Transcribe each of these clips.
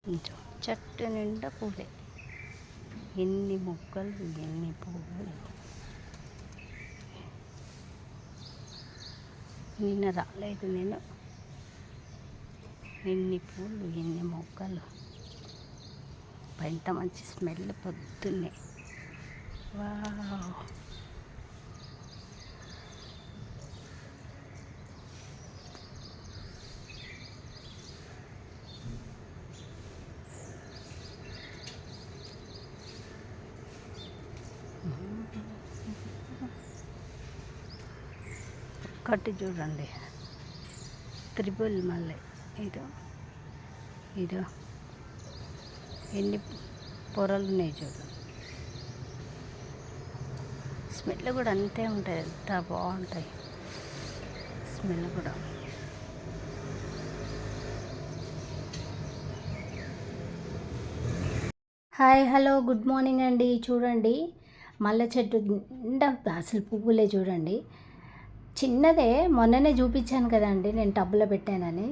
కొంచెం చెట్టు నిండా పూలే, ఎన్ని మొక్కలు ఎన్ని పువ్వులు. నిన్న రాలేదు నేను, ఎన్ని పూలు ఎన్ని మొక్కలు. ఎంత మంచి స్మెల్ పొద్దున్నే. వావ్. ఒక్కటి చూడండి, త్రిబుల్ మల్లె. ఇదో ఇదో ఎన్ని పొరలు ఉన్నాయి చూడండి. స్మెల్ కూడా అంతే ఉంటుంది, ఎంత బాగుంటాయి స్మెల్ కూడా. హాయ్ హలో గుడ్ మార్నింగ్ అండి. చూడండి మల్లె చెట్టు నిండా అసలు పువ్వులే చూడండి. చిన్నదే మొన్ననే చూపించాను కదండి నేను టబ్బులో పెట్టానని.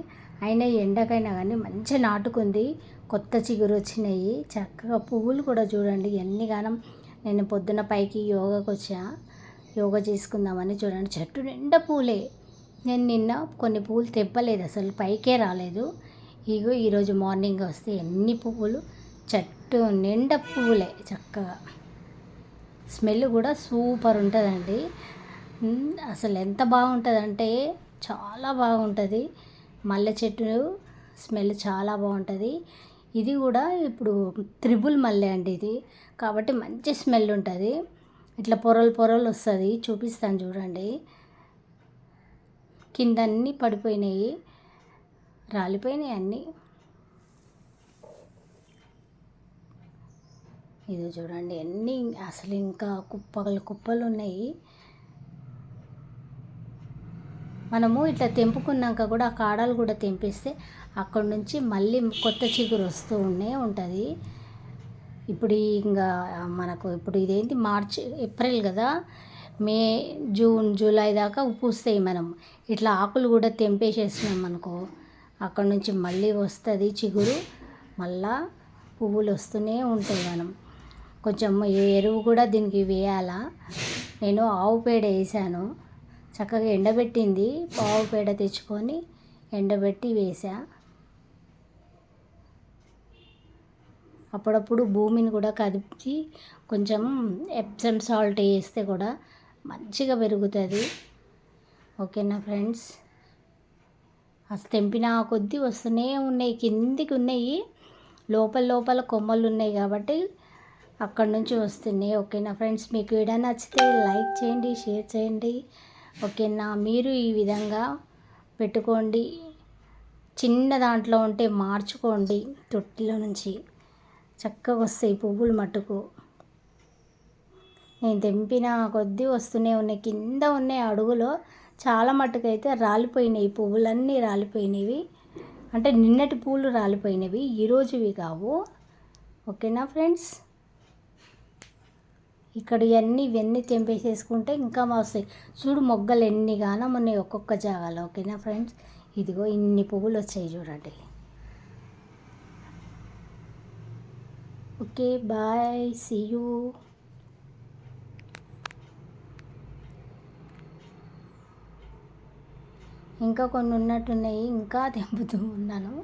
అయినా ఎండకైనా కానీ మంచిగా నాటుకుంది, కొత్త చిగురు వచ్చినాయి. చక్కగా పువ్వులు కూడా చూడండి ఎన్ని గానం. నేను పొద్దున పైకి యోగాకి వచ్చా, యోగా చేసుకుందామని. చూడండి చెట్టు నిండా పూలే. నేను నిన్న కొన్ని పువ్వులు తెప్పలేదు, అసలు పైకే రాలేదు. ఇగో ఈరోజు మార్నింగ్ వస్తే ఎన్ని పువ్వులు, చెట్టు నిండా పువ్వులే. చక్కగా స్మెల్ కూడా సూపర్ ఉంటుందండి. అసలు ఎంత బాగుంటుందంటే చాలా బాగుంటుంది. మల్లె చెట్టు స్మెల్ చాలా బాగుంటుంది. ఇది కూడా ఇప్పుడు త్రిబుల్ మల్లె అండి ఇది, కాబట్టి మంచి స్మెల్ ఉంటుంది. ఇట్లా పొరలు పొరలు వస్తుంది, చూపిస్తాను చూడండి. కింద అన్నీ పడిపోయినాయి, రాలిపోయినాయి అన్నీ. ఇది చూడండి అన్నీ అసలు ఇంకా కుప్పలు కుప్పలు ఉన్నాయి. మనము ఇట్లా తెంపుకున్నాక కూడా ఆ కాడలు కూడా తెంపిస్తే అక్కడ నుంచి మళ్ళీ కొత్త చిగురు వస్తూ ఉంటుంది. ఇప్పుడు ఇంకా మనకు ఇప్పుడు ఇదేంటి మార్చ్ ఏప్రిల్ కదా, మే జూన్ జూలై దాకా పూస్తాయి. మనం ఇట్లా ఆకులు కూడా తెంపేసేసినాం అనుకో, అక్కడ నుంచి మళ్ళీ వస్తుంది చిగురు, మళ్ళా పువ్వులు వస్తూనే ఉంటాయి. మనం కొంచెం ఎరువు కూడా దీనికి వేయాలా. నేను ఆవు పేడ వేసాను, చక్కగా ఎండబెట్టింది. ఆవు పేడ తెచ్చుకొని ఎండబెట్టి వేసా. అప్పుడప్పుడు భూమిని కూడా కదిపి కొంచెం ఎప్సమ్ సాల్ట్ వేస్తే కూడా మంచిగా పెరుగుతుంది. ఓకేనా ఫ్రెండ్స్. అసలు తెంపిన కొద్దీ వస్తూనే ఉన్నాయి, కిందికి ఉన్నాయి, లోపల లోపల కొమ్మలు ఉన్నాయి కాబట్టి అక్కడ నుంచి వస్తున్నాయి. ఓకేనా ఫ్రెండ్స్. మీకు వీడియో నచ్చితే లైక్ చేయండి, షేర్ చేయండి. ఓకేనా. మీరు ఈ విధంగా పెట్టుకోండి, చిన్న దాంట్లో ఉంటే మార్చుకోండి, తొట్టిలో నుంచి చక్కగా వస్తాయి పువ్వులు మట్టుకు. నేను తెంపిన కొద్దీ వస్తూనే ఉన్నాయి, కింద ఉన్నాయి అడుగులో. చాలా మట్టుకు అయితే రాలిపోయినాయి, పువ్వులన్నీ రాలిపోయినవి. అంటే నిన్నటి పూలు రాలిపోయినవి, ఈరోజువి కావు. ఓకేనా ఫ్రెండ్స్. ఇక్కడ ఇవన్నీ తెంపేసేసుకుంటే ఇంకా వస్తాయి. చూడు మొగ్గలు ఎన్ని గానం ఉన్నాయి ఒక్కొక్క జాగాలో. ఓకేనా ఫ్రెండ్స్. ఇదిగో ఇన్ని పువ్వులు వచ్చాయి చూడండి. Okay bye, see you. ఇంకా కొన్ని ఉన్నట్టున్నాయి, ఇంకా తెంపుతూ ఉన్నాను.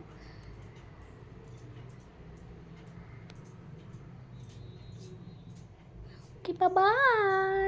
Okay bye.